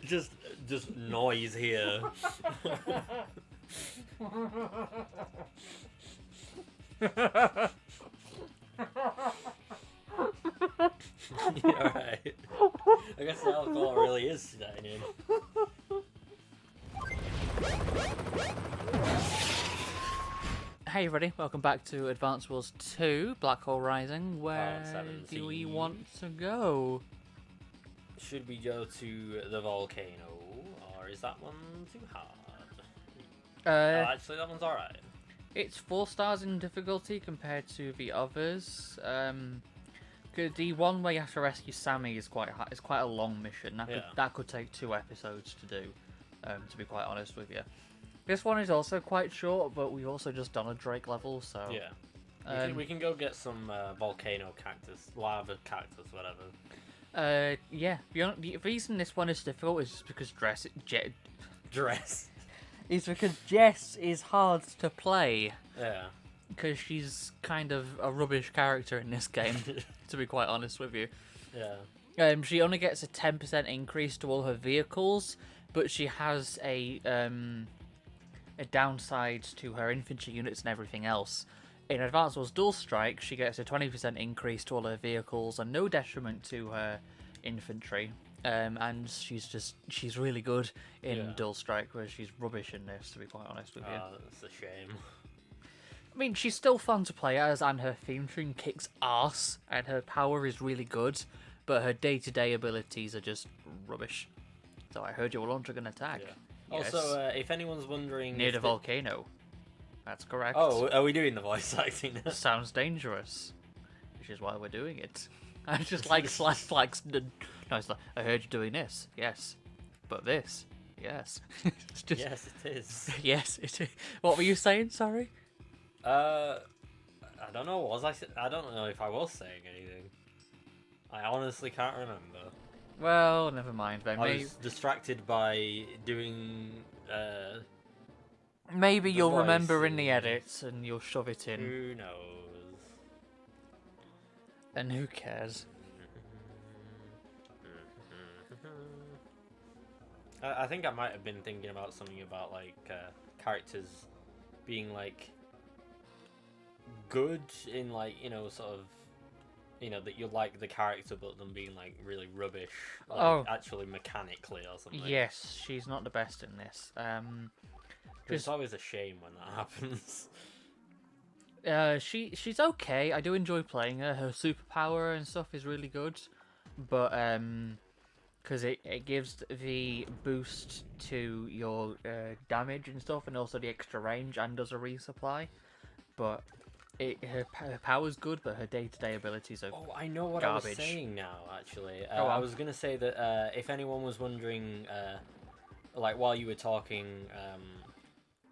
just noise here. Alright. I guess the alcohol really is setting in. Hey everybody, welcome back to Advance Wars 2, Black Hole Rising. Where do we want to go? Should we go to the volcano, or is that one too hard? Actually, that one's alright. It's 4 stars in difficulty compared to the others. The one where you have to rescue Sammy is quite high. It's quite a long mission. That could take 2 episodes to do. To be quite honest with you. This one is also quite short, but we've also just done a Drake level, so... Yeah. We can go get some volcano cactus, lava cactus, whatever. Yeah. The reason this one is difficult is just because is because Jess is hard to play. Yeah. Because she's kind of a rubbish character in this game, to be quite honest with you. Yeah. She only gets a 10% increase to all her vehicles, but she has a downside to her infantry units and everything else. In Advance Wars Dual Strike, she gets a 20% increase to all her vehicles and no detriment to her infantry. And she's really good in Dual Strike, whereas she's rubbish in this, to be quite honest with you. That's a shame. I mean, she's still fun to play as, and her theme tune kicks ass, and her power is really good, but her day-to-day abilities are just rubbish. So I heard you're launching an attack. Yeah. Yes. Also, if anyone's wondering... Near the volcano. That's correct. Oh, are we doing the voice acting now? Sounds dangerous. Which is why we're doing it. I just like no, it's like, I heard you doing this. Yes. But this. Yes. It's just... Yes, it is. Yes, it is. What were you saying, sorry? I don't know. I don't know if I was saying anything. I honestly can't remember. Well, never mind. Then I was distracted by doing. Maybe you'll remember in the edits and you'll shove it in. Who knows? And who cares? I think I might have been thinking about something about like characters being like good in like sort of that you like the character but them being like really rubbish actually mechanically or something. Yes, she's not the best in this. It's always a shame when that happens. She's okay. I do enjoy playing her. Her superpower and stuff is really good, but because it gives the boost to your damage and stuff, and also the extra range, and does a resupply, but her power's good, but her day-to-day abilities are garbage. I know what I was saying now, actually. I was going to say that if anyone was wondering, like, while you were talking,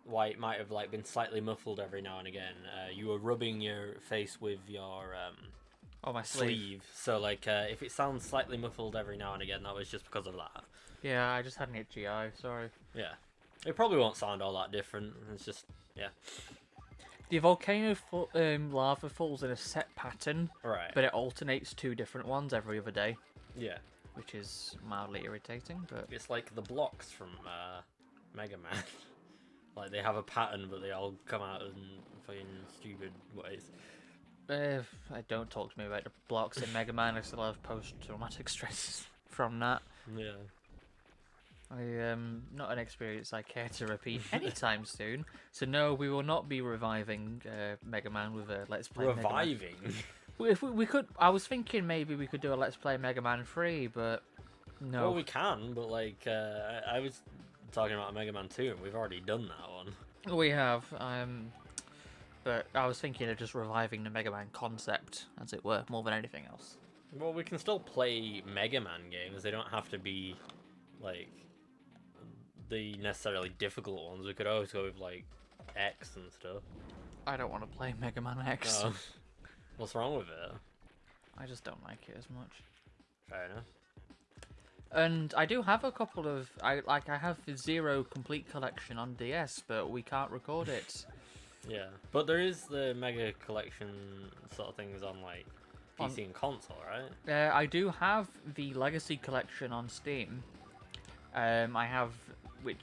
why it might have, like, been slightly muffled every now and again, you were rubbing your face with your my sleeve. So, like, if it sounds slightly muffled every now and again, that was just because of that. Yeah, I just had an itchy eye, sorry. Yeah. It probably won't sound all that different. It's just, yeah. The volcano lava falls in a set pattern, right? But it alternates 2 different ones every other day. Yeah. Which is mildly irritating, but... It's like the blocks from Mega Man. Like, they have a pattern, but they all come out in fucking stupid ways. Don't talk to me about the blocks in Mega Man. I still have post-traumatic stress from that. Yeah. I not an experience I care to repeat anytime soon. So no, we will not be reviving Mega Man with a Let's Play. Reviving? If we could, I was thinking maybe we could do a Let's Play Mega Man 3, but no. Well, we can, but like I was talking about Mega Man 2, and we've already done that one. We have, but I was thinking of just reviving the Mega Man concept, as it were, more than anything else. Well, we can still play Mega Man games. They don't have to be like the necessarily difficult ones. We could always go with like X and stuff. I don't want to play Mega Man X. Oh. What's wrong with it? I just don't like it as much. Fair enough. And I do have a couple of... I have the Zero Complete Collection on DS, but we can't record it. Yeah, but there is the Mega Collection sort of things on, like, PC and console, right? I do have the Legacy Collection on Steam. I have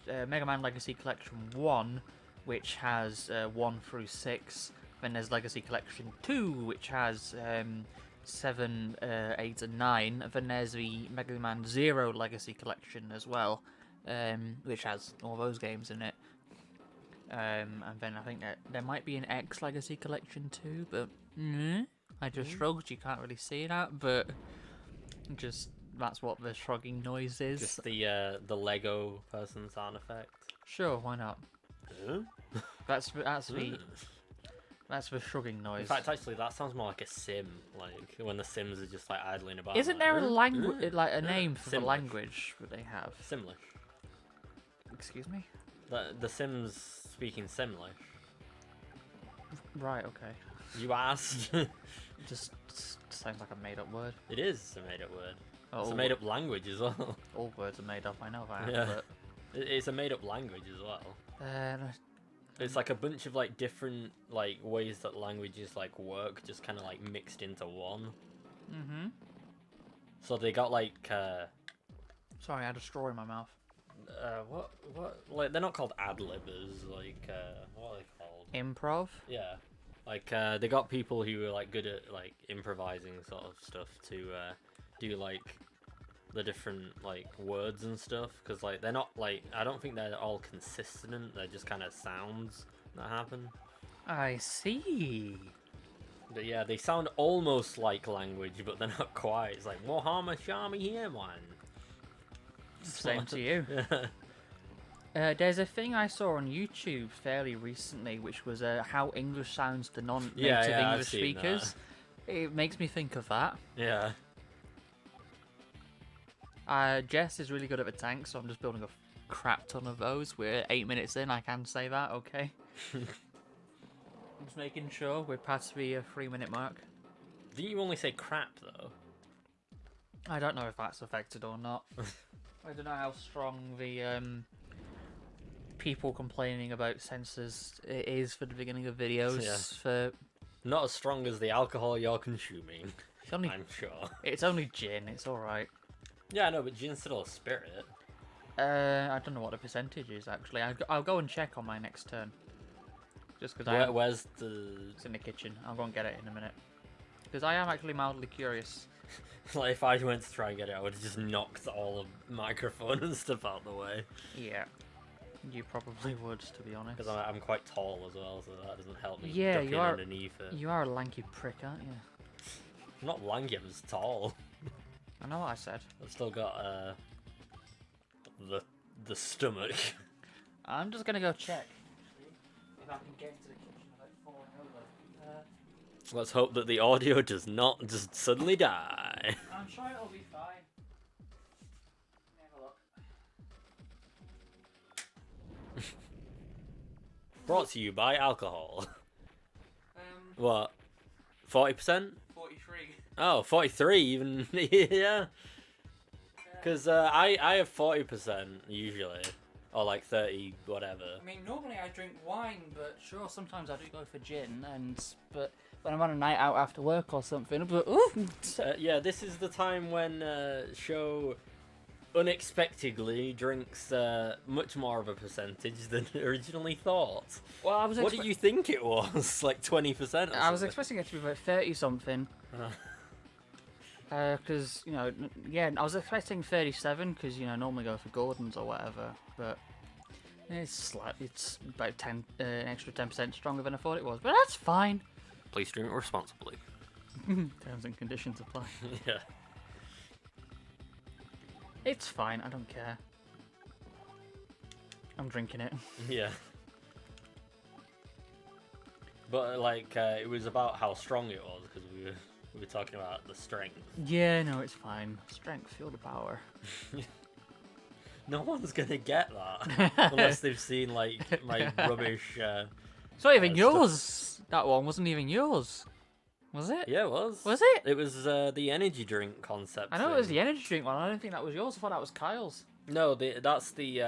Mega Man Legacy Collection 1, which has 1 through 6. Then there's Legacy Collection 2, which has 7, 8, and 9. Then there's the Mega Man Zero Legacy Collection as well, which has all those games in it. And then I think that there might be an X Legacy Collection too, but I just shrugged. You can't really see that, but just that's what the shrugging noise is. Just the Lego person sound effect. Sure, why not? That's the shrugging noise. In fact, actually, that sounds more like a sim, like when the Sims are just like idling about. Isn't there a language, like a name for the Simlish. language that they have? Simlish. Excuse me? The Sims speaking Simlish. Right. Okay. You asked. Just sounds like a made-up word. It is a made-up word. Oh, It's a made-up language as well. All words are made up. I know that. Yeah. It's a made-up language as well. But It's like a bunch of like different like ways that languages like work, just kind of like mixed into one. So they got like sorry, I had a straw in my mouth. what like they're not called ad-libbers, like what are they called? Improv. Yeah, like they got people who are like good at like improvising sort of stuff to do like the different like words and stuff, because like they're not like, I don't think they're all consistent, they're just kind of sounds that happen. I see. But yeah, they sound almost like language, but they're not quite. It's like Mohama Shami here, man. Same to you. There's a thing I saw on YouTube fairly recently, which was how English sounds to non-native I've English seen speakers. It makes me think of that. Yeah. Jess is really good at the tank, so I'm just building a crap ton of those. We're 8 minutes in, I can say that, okay? I'm just making sure we're past the 3-minute mark. Didn't you only say crap, though? I don't know if that's affected or not. I don't know how strong the people complaining about censors it is for the beginning of videos. Yeah. For Not as strong as the alcohol you're consuming, it's only, I'm sure. it's only gin, it's alright. Yeah, I know, but gin's still a spirit. I don't know what the percentage is, actually. I'll go and check on my next turn. Just because Where's the... It's in the kitchen. I'll go and get it in a minute. Because I am actually mildly curious. Like, if I went to try and get it, I would have just knocked all the microphone and stuff out the way. Yeah. You probably would, to be honest. Because I'm quite tall as well, so that doesn't help me Yeah, duck in underneath it. You are a lanky prick, aren't you? I'm not lanky, I'm just tall. I know what I said. I've still got the stomach. I'm just gonna go check. If I can get into the kitchen without falling over. Let's hope that the audio does not just suddenly die. I'm sure it'll be fine. Let me have a look. Brought to you by alcohol. What? 40%? 43. Oh, 43 even. Yeah. Because I have 40% usually. Or like 30, whatever. I mean, normally I drink wine, but sure, sometimes I do go for gin, but when I'm on a night out after work or something, but ooh! Yeah, this is the time when Sho unexpectedly drinks much more of a percentage than originally thought. Well, I was What did you think it was? Like 20%? I was expecting it to be about 30 something. Because, you know, yeah, I was expecting 37 because, you know, normally go for Gordon's or whatever, but it's about 10, an extra 10% stronger than I thought it was, but that's fine. Please drink responsibly. Terms and conditions apply. Yeah. It's fine, I don't care. I'm drinking it. Yeah. But, like, it was about how strong it was, because we were talking about the strength. Yeah, no, it's fine. Strength, feel the power. No one's gonna get that unless they've seen like my rubbish. It's not even stuff. yours. That one wasn't even yours, was it? Yeah, it was. Was it? It was the energy drink concept. I know it was the energy drink one. I don't think that was yours. I thought that was Kyle's. No, that's the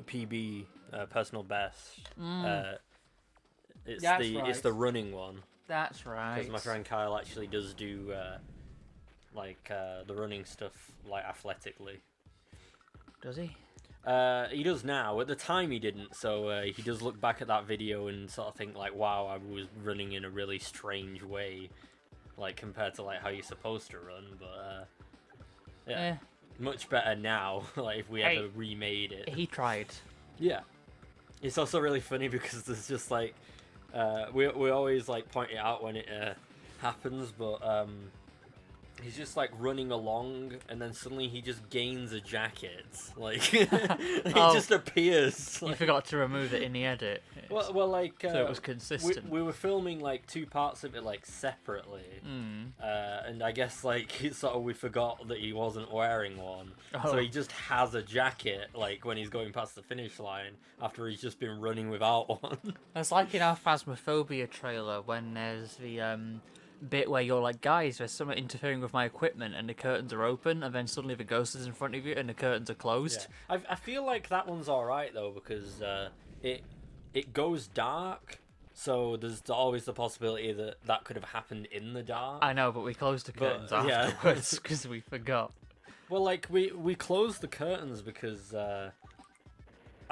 PB personal best. It's That's it's right. the running one. That's right. Because my friend Kyle actually does do the running stuff like athletically. Does he? He does now. At the time he didn't, so he does look back at that video and sort of think like, wow, I was running in a really strange way, like compared to like how you're supposed to run. But yeah, much better now. Like if we ever remade it. He tried. Yeah. It's also really funny because there's just like we always like point it out when it happens, but he's just like running along, and then suddenly he just gains a jacket. Like it just appears. You like... forgot to remove it in the edit. Well, like so it was consistent. We were filming like two parts of it like separately, and I guess like we forgot that he wasn't wearing one, so he just has a jacket like when he's going past the finish line after he's just been running without one. It's like in our Phasmophobia trailer when there's the bit where you're like, guys, there's someone interfering with my equipment, and the curtains are open, and then suddenly the ghost is in front of you and the curtains are closed. Yeah. I feel like that one's alright though, because it goes dark, so there's always the possibility that that could have happened in the dark. I know, but we closed the curtains afterwards because we forgot. Well, like we closed the curtains because I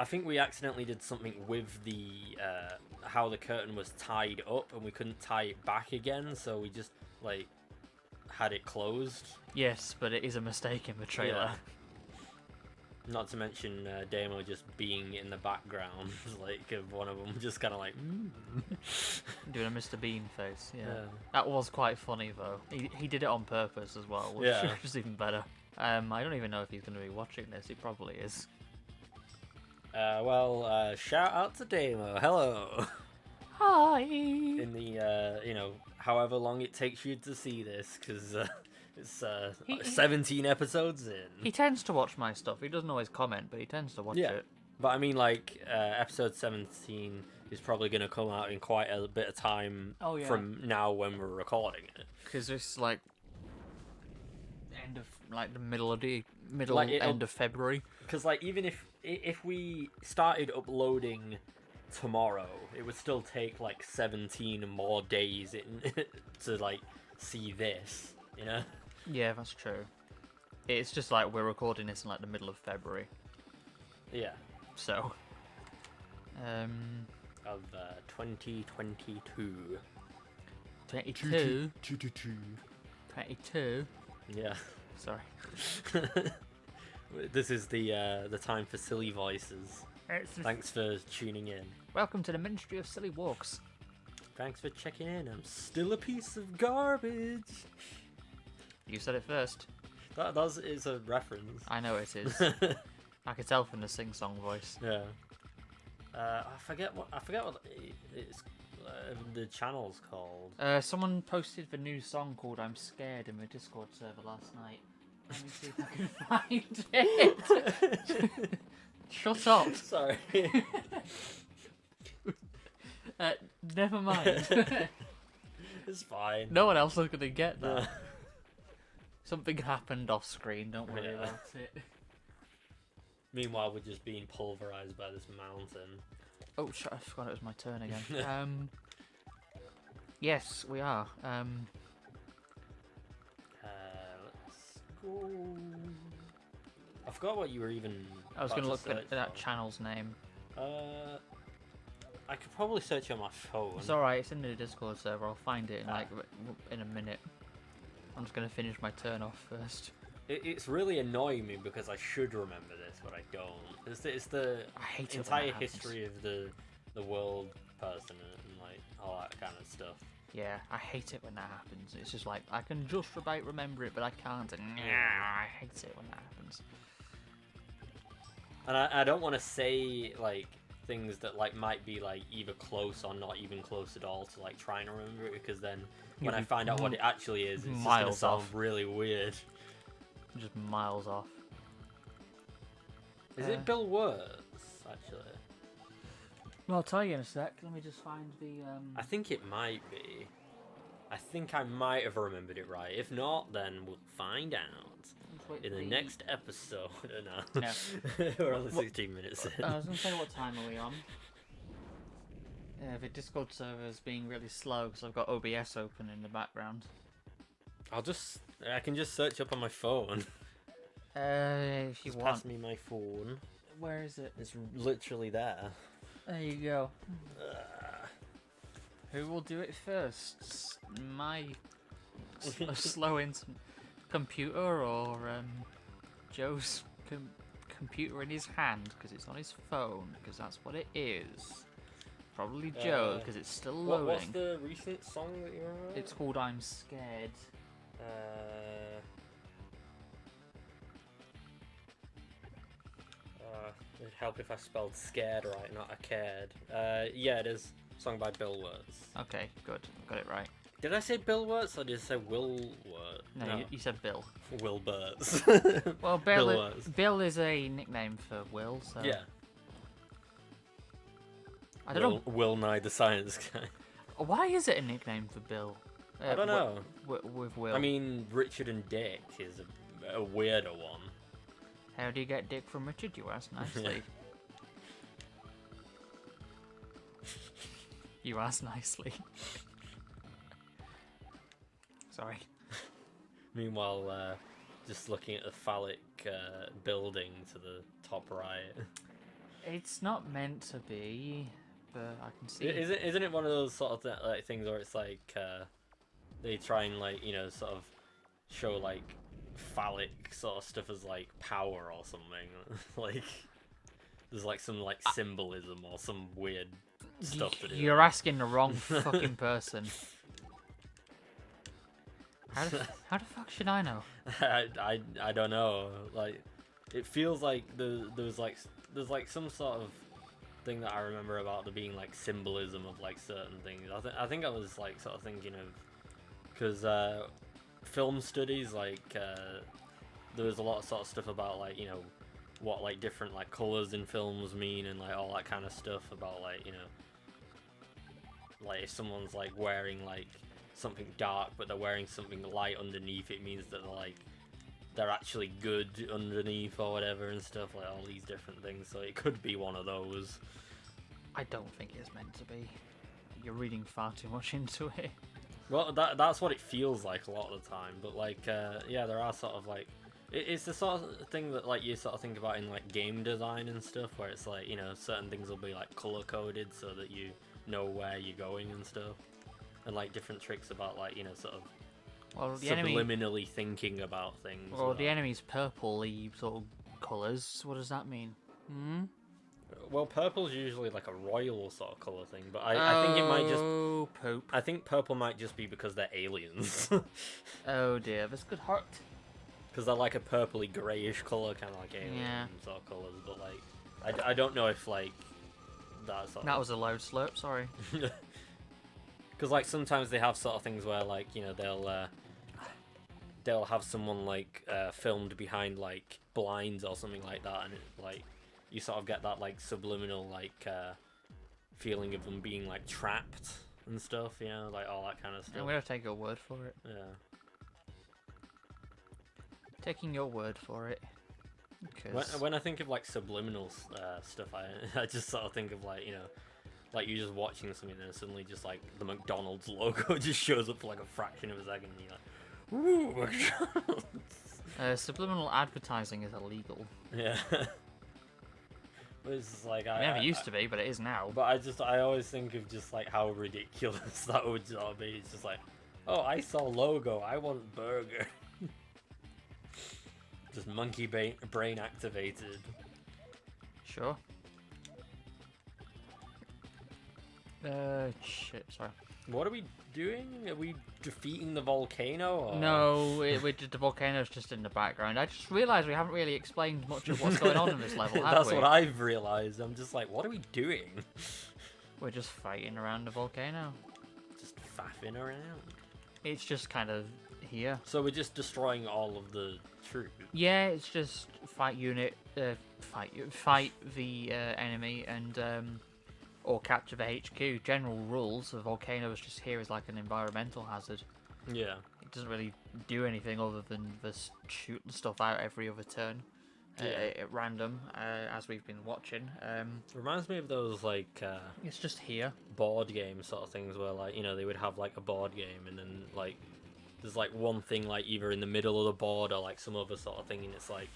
think we accidentally did something with the how the curtain was tied up, and we couldn't tie it back again, so we just like had it closed. Yes, but it is a mistake in the trailer. Yeah. Not to mention Damo just being in the background, like of one of them, just kind of like doing a Mr. Bean face. Yeah, that was quite funny though. He did it on purpose as well, which is even better. I don't even know if he's going to be watching this. He probably is. Shout out to Damo. Hello. Hi. In the, however long it takes you to see this, because it's 17 episodes in. He tends to watch my stuff. He doesn't always comment, but he tends to watch it. But I mean, like, episode 17 is probably going to come out in quite a bit of time from now when we're recording it. Because it's like end of end of February. Because like even if we started uploading tomorrow, it would still take like 17 more days to like see this, you know? Yeah, that's true. It's just like we're recording this in like the middle of February. Yeah. So. Of 2022. 22. 22. Yeah. Sorry. This is the time for silly voices. Thanks for tuning in. Welcome to the Ministry of Silly Walks. Thanks for checking in. I'm still a piece of garbage. You said it first. That is a reference. I know it is. I could tell from the sing-song voice. Yeah. I forget what it's the channel's called. Someone posted the new song called "I'm Scared" in the Discord server last night. Let me see if I can find it. Shut up. Sorry. Never mind. It's fine. No one else is gonna get that. Something happened off screen. Don't worry about it. Meanwhile, we're just being pulverized by this mountain. Oh, shit, I forgot it was my turn again. Yes, we are. Let's go. I forgot what you were even. I was going to look at that channel's name. I could probably search on my phone. It's alright, it's in the Discord server. I'll find it in a minute. I'm just going to finish my turn off first. It's really annoying me because I should remember this, but I don't. It's the entire history of the world person and like all that kind of stuff. Yeah, I hate it when that happens. It's just like, I can just about remember it, but I can't. And I hate it when that happens. And I don't want to say like things that like might be like either close or not even close at all to like try and remember it, because then when I find out what it actually is, it's just gonna sound really weird. Just miles off. Is it Bill Wirtz, actually? Well, I'll tell you in a sec. Let me just find the... I think it might be. I think I might have remembered it right. If not, then we'll find out in the next episode. No. We're only 16 minutes in. I was going to say, what time are we on? Yeah, the Discord server is being really slow because I've got OBS open in the background. I can just search up on my phone. If you Just want. pass me my phone. Where is it? It's literally there. There you go. Who will do it first? My slow computer or Joe's computer in his hand because it's on his phone because that's what it is. Probably Joe because it's still loading. What's the recent song that you remember? It's called I'm Scared. It'd help if I spelled scared right, not I cared. Yeah, it is. Song by Bill Wirtz. Okay, good. Got it right. Did I say Bill Wirtz or did I say Will Wirtz? No, you said Bill. Will Burtz. Well, Bill is a nickname for Will, so... Yeah. I don't know. Will Nye the Science Guy. Why is it a nickname for Bill? I don't know. With Will. I mean, Richard and Dick is a weirder one. How do you get Dick from Richard, you ask nicely. You ask nicely. Sorry. Meanwhile, just looking at the phallic building to the top right. It's not meant to be, but I can see. Isn't it one of those sort of like things where it's like they try and like sort of show like phallic sort of stuff as like power or something? Like there's like some like symbolism or some weird stuff to do. You're asking the wrong fucking person. How the fuck should I know? I don't know. Like it feels like there's like some sort of thing that I remember about there being like symbolism of like certain things. I think I was like sort of thinking of because film studies like there was a lot of sort of stuff about like what like different like colors in films mean and like all that kind of stuff about like like if someone's like wearing like something dark but they're wearing something light underneath, it means that they're actually good underneath or whatever and stuff, like all these different things. So it could be one of those. I don't think it's meant to be. You're reading far too much into it. Well, that's what it feels like a lot of the time. But like, yeah, there are sort of like, it's the sort of thing that like you sort of think about in like game design and stuff, where it's like certain things will be like color coded so that you know where you're going and stuff, and like different tricks about like sort of. Well, the subliminally thinking about things. Well, the enemy's purple-y sort of colours. What does that mean? Hmm? Well, purple's usually like a royal sort of colour thing, but I think it might just... Oh, poop. I think purple might just be because they're aliens. Oh dear, this could hurt. Because they're like a purpley greyish colour, kind of like alien sort of colours, but like... I don't know if like... That was a loud slurp, sorry. Because like sometimes they have sort of things where like they'll have someone like filmed behind like blinds or something like that, and it, like you sort of get that like subliminal like feeling of them being like trapped and stuff, like all that kind of stuff. I'm gonna take your word for it. Yeah. Taking your word for it. When I think of like subliminal stuff, I just sort of think of like like you're just watching something and then suddenly just like the McDonald's logo just shows up for like a fraction of a second and you're like, ooh, McDonald's. Subliminal advertising is illegal. Yeah. But it's just like it never used to be, but it is now. But I always think of just like how ridiculous that would sort of be. It's just like, oh, I saw logo, I want burger. Just monkey brain activated. Sure. Shit, sorry. What are we doing? Are we defeating the volcano? Or... No, the volcano's just in the background. I just realised we haven't really explained much of what's going on in this level, have That's we? what I've realised. I'm just like, what are we doing? We're just fighting around the volcano. Just faffing around? It's just kind of here. So we're just destroying all of the troops? Yeah, it's just fight the enemy and or capture the HQ. General rules, the volcano is just here as like an environmental hazard. Yeah. It doesn't really do anything other than just shoot stuff out every other turn. at random as we've been watching. Reminds me of those like It's just here. board game sort of things where like they would have like a board game and then like there's like one thing like either in the middle of the board or like some other sort of thing, and it's like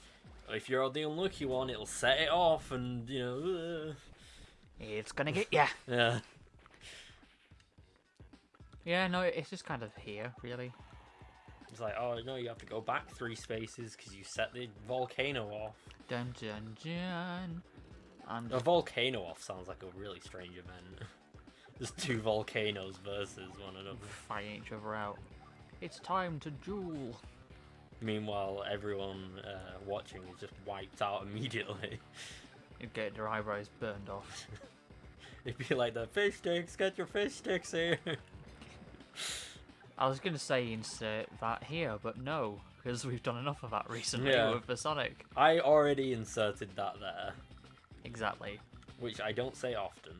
if you're the unlucky one, it'll set it off, and It's gonna get ya. yeah. Yeah, no, it's just kind of here, really. It's like, oh no, you have to go back 3 spaces because you set the volcano off. Dun dun dun. A volcano off sounds like a really strange event. There's 2 volcanoes versus one another. Fighting each other out. It's time to duel. Meanwhile, everyone watching is just wiped out immediately. You'd get their eyebrows burned off. It'd be like the fish sticks, get your fish sticks here. I was going to say insert that here, but no, because we've done enough of that recently with the Sonic. I already inserted that there. Exactly. Which I don't say often.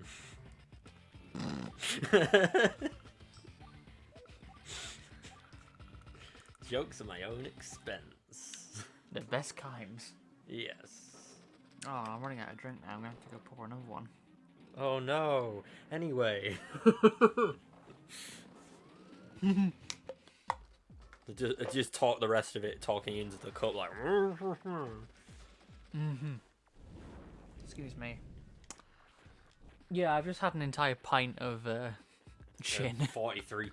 Jokes at my own expense. The best kinds. Yes. Oh, I'm running out of drink now. I'm going to have to go pour another one. Oh no. Anyway. just talk the rest of it, talking into the cup like. Excuse me. Yeah, I've just had an entire pint of gin. 43%.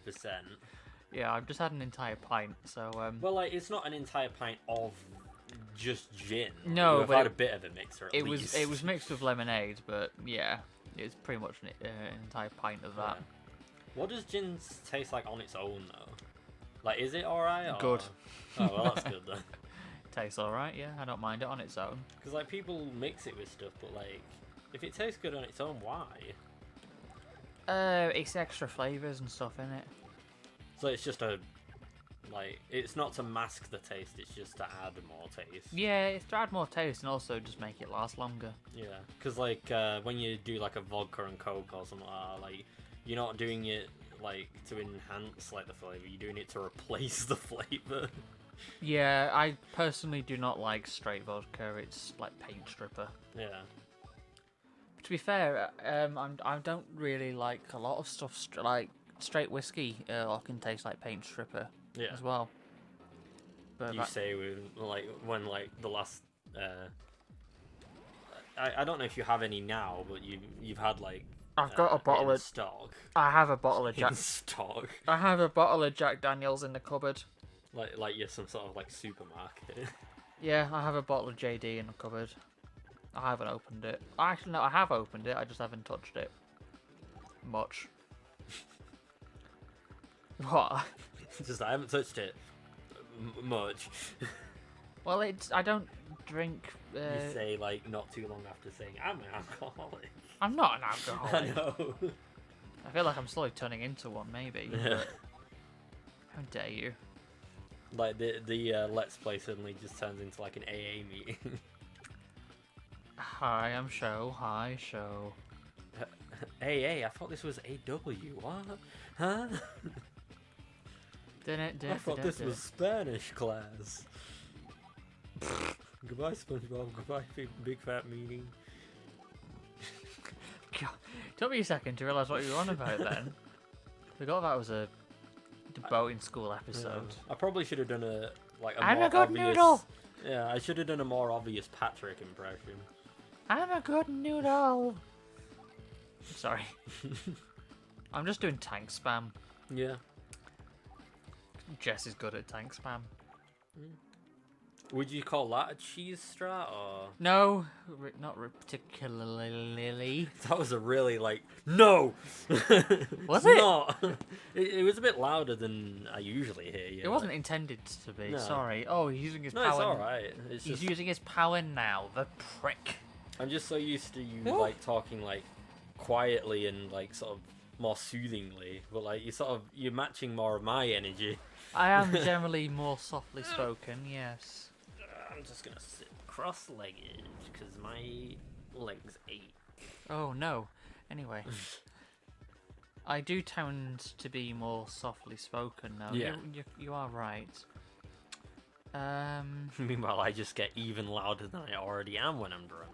Yeah, I've just had an entire pint. So Well, like it's not an entire pint of just gin. No, I've but had a bit of a mixer. At least. It was mixed with lemonade, but yeah, it's pretty much an entire pint of that. Yeah. What does gin taste like on its own though? Like, is it alright? Or... Good. Oh well, that's good then. Tastes alright, yeah. I don't mind it on its own. Because like people mix it with stuff, but like if it tastes good on its own, why? It's extra flavors and stuff in it. So it's just it's not to mask the taste, it's just to add more taste. Yeah, it's to add more taste and also just make it last longer. Yeah, because like when you do like a vodka and coke or something like you're not doing it like to enhance like the flavor, you're doing it to replace the flavor. Yeah, I personally do not like straight vodka. It's like paint stripper. Yeah. To be fair, I don't really like a lot of stuff like straight whiskey. Can taste like paint stripper as well. But you say when the last. I don't know if you have any now, but you've had like. I've got a bottle of stock. I have a bottle of Jack. Stock. I have a bottle of Jack Daniels in the cupboard. Like you're some sort of like supermarket. Yeah, I have a bottle of JD in the cupboard. I haven't opened it. Actually, no, I have opened it. I just haven't touched it much. What? Just I haven't touched it much. Well, I don't drink. You say like not too long after saying I'm an alcoholic. I'm not an alcoholic. I know. I feel like I'm slowly turning into one, maybe. Yeah. How dare you? Like the Let's Play suddenly just turns into like an AA meeting. Hi, I'm Sho. Hi, Sho. AA? I thought this was AW. What? Huh? I thought this was Spanish class. Goodbye, SpongeBob. Goodbye, big fat meeting. God, it took me a second to realise what you were on about then. Forgot that was a boating school episode. I probably should have done I'm more a good obvious... noodle! Yeah, I should have done a more obvious Patrick impression. I'm a good noodle! Sorry. I'm just doing tank spam. Yeah. Jess is good at tank spam. Would you call that a cheese strat or? No, not particularly. That was a really no. Was it? Not. It was a bit louder than I usually hear. Yeah, it wasn't intended to be. No. Sorry. Oh, he's using his power. No, it's all right. He's using his power now. The prick. I'm just so used to you talking quietly and sort of more soothingly, but you're matching more of my energy. I am generally more softly spoken. Yes. I'm just gonna sit cross-legged because my legs ache. Oh no. Anyway, I do tend to be more softly spoken now. Yeah. You are right. Meanwhile, I just get even louder than I already am when I'm drunk.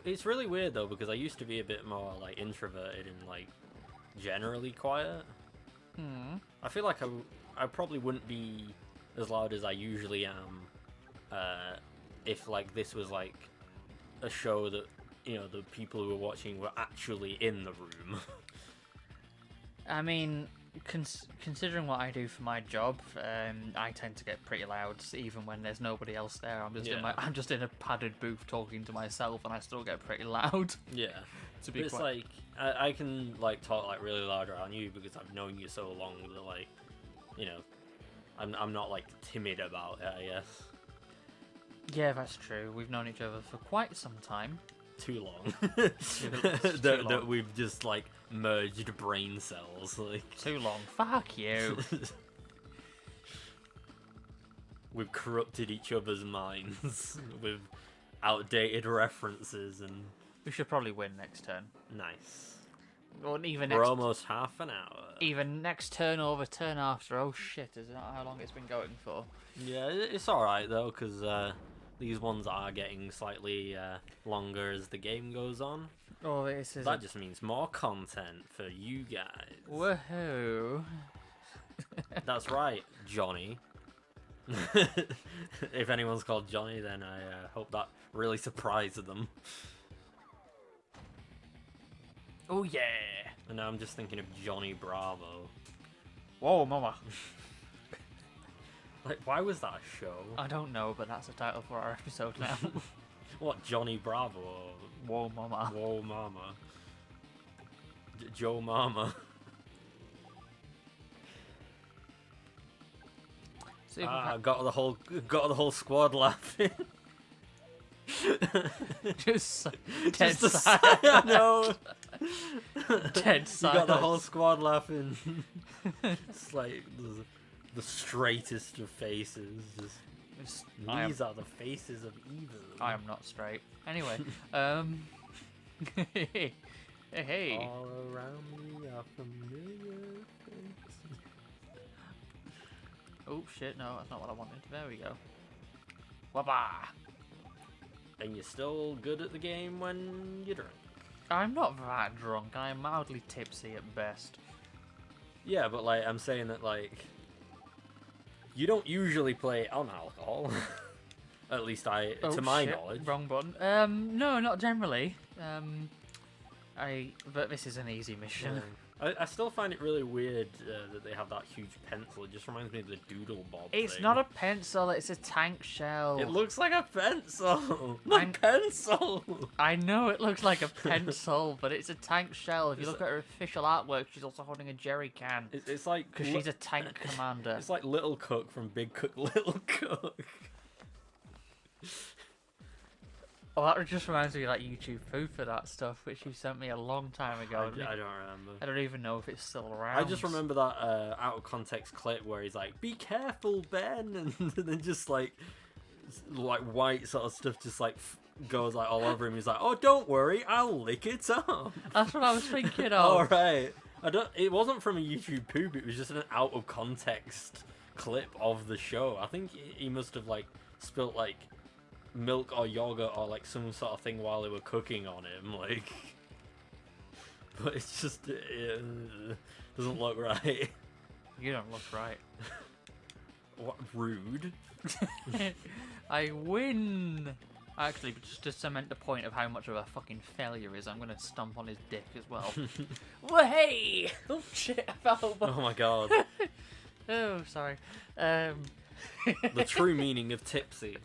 It's really weird though, because I used to be a bit more like introverted and like generally quiet. I feel like I probably wouldn't be as loud as I usually am if like this was like a show that, you know, the people who were watching were actually in the room. I mean, considering what I do for my job, I tend to get pretty loud even when there's nobody else there. I'm just in a padded booth talking to myself, and I still get pretty loud. Yeah, to be it's like I can like talk like really loud around you because I've known you so long that, like, you know, I'm not like timid about it, I guess. Yeah, that's true. We've known each other for quite some time. Too long. Too long. That we've just like merged brain cells. Like too long. Fuck you. We've corrupted each other's minds with outdated references, and we should probably win next turn. Nice. Or even we're almost half an hour. Even next turn over turn after. Oh shit! Is that how long it's been going for? Yeah, it's all right though, because these ones are getting slightly longer as the game goes on. Oh, this is. That just means more content for you guys. Woohoo! That's right, Johnny. If anyone's called Johnny, then I hope that really surprises them. Oh yeah! And now I'm just thinking of Johnny Bravo. Whoa, mama! Like, why was that a show? I don't know, but that's the title for our episode now. What, Johnny Bravo? Whoa, mama. Whoa, mama. Joe Mama. Got the whole squad laughing. Just dead Just silent. I know. Dead silence. You got the whole squad laughing. It's like the straightest of faces. Just, these are the faces of evil. I am not straight. Anyway, hey. All around me are familiar faces. Oh shit! No, that's not what I wanted. There we go. Wabba! And you're still good at the game when you're drunk. I'm not that drunk. I'm mildly tipsy at best. Yeah, but like I'm saying that like you don't usually play on alcohol. At least to my knowledge. Wrong button. No, not generally. But this is an easy mission. Yeah. I still find it really weird that they have that huge pencil. It just reminds me of the Doodle Bob It's thing. not a pencil, it's a tank shell. It looks like a pencil. Pencil! I know it looks like a pencil, but it's a tank shell. If you look at her official artwork, she's also holding a jerry can. It's like... Because she's a tank commander. It's like Little Cook from Big Cook, Little Cook. Oh, that just reminds me of like YouTube food for that stuff, which you sent me a long time ago. I don't remember. I don't even know if it's still around. I just remember that out of context clip where he's like, "Be careful, Ben," and then just like white sort of stuff just like goes like all over him. He's like, "Oh, don't worry, I'll lick it up." That's what I was thinking of. All right, It wasn't from a YouTube poop. It was just an out of context clip of the show. I think he must have like spilt like milk or yogurt or like some sort of thing while they were cooking on him, like. But it's just it doesn't look right. You don't look right. What rude? I win. Actually, just to cement the point of how much of a fucking failure he is, I'm gonna stomp on his dick as well. Well, hey! Oh shit! I fell over. Oh my god. Oh, sorry. The true meaning of tipsy.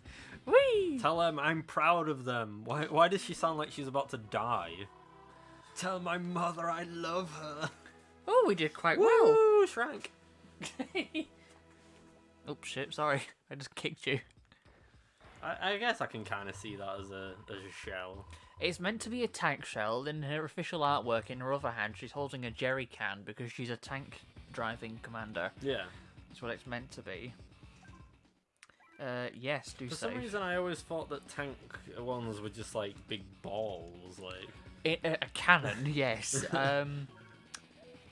Whee! Tell them I'm proud of them. Why does she sound like she's about to die? Tell my mother I love her. Oh, we did quite well. Woo, shrank. Oh shit! Sorry, I just kicked you. I guess I can kind of see that as a shell. It's meant to be a tank shell. In her official artwork, in her other hand, she's holding a jerry can because she's a tank driving commander. Yeah. That's what it's meant to be. Yes, do For save. some reason, I always thought that tank ones were just like big balls, like. A cannon, yes.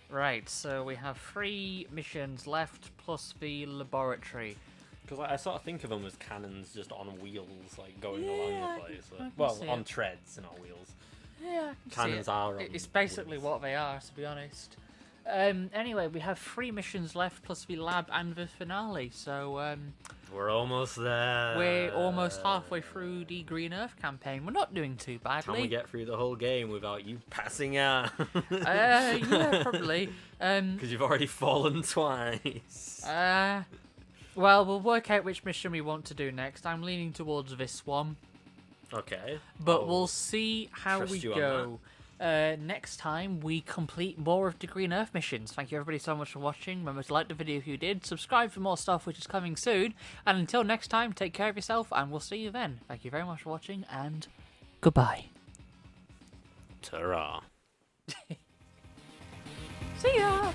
Right, so we have 3 missions left plus the laboratory. Because I sort of think of them as cannons just on wheels, like going Yeah, along the place. I can Well, see on it. treads, not wheels. Yeah, I can see Cannons it. are on It's basically wheels. what they are, to be honest. Anyway, we have 3 missions left plus the lab and the finale, so We're almost there. we're almost halfway through the Green Earth campaign. We're not doing too badly. Can we get through the whole game without you passing out? Yeah, probably. Because you've already fallen twice. Well, we'll work out which mission we want to do next. I'm leaning towards this one. Okay. But we'll see how trust we you on go. Next time, we complete more of the Green Earth missions. Thank you everybody so much for watching. Remember to like the video if you did. Subscribe for more stuff which is coming soon. And until next time, take care of yourself and we'll see you then. Thank you very much for watching and goodbye. Ta-ra. See ya!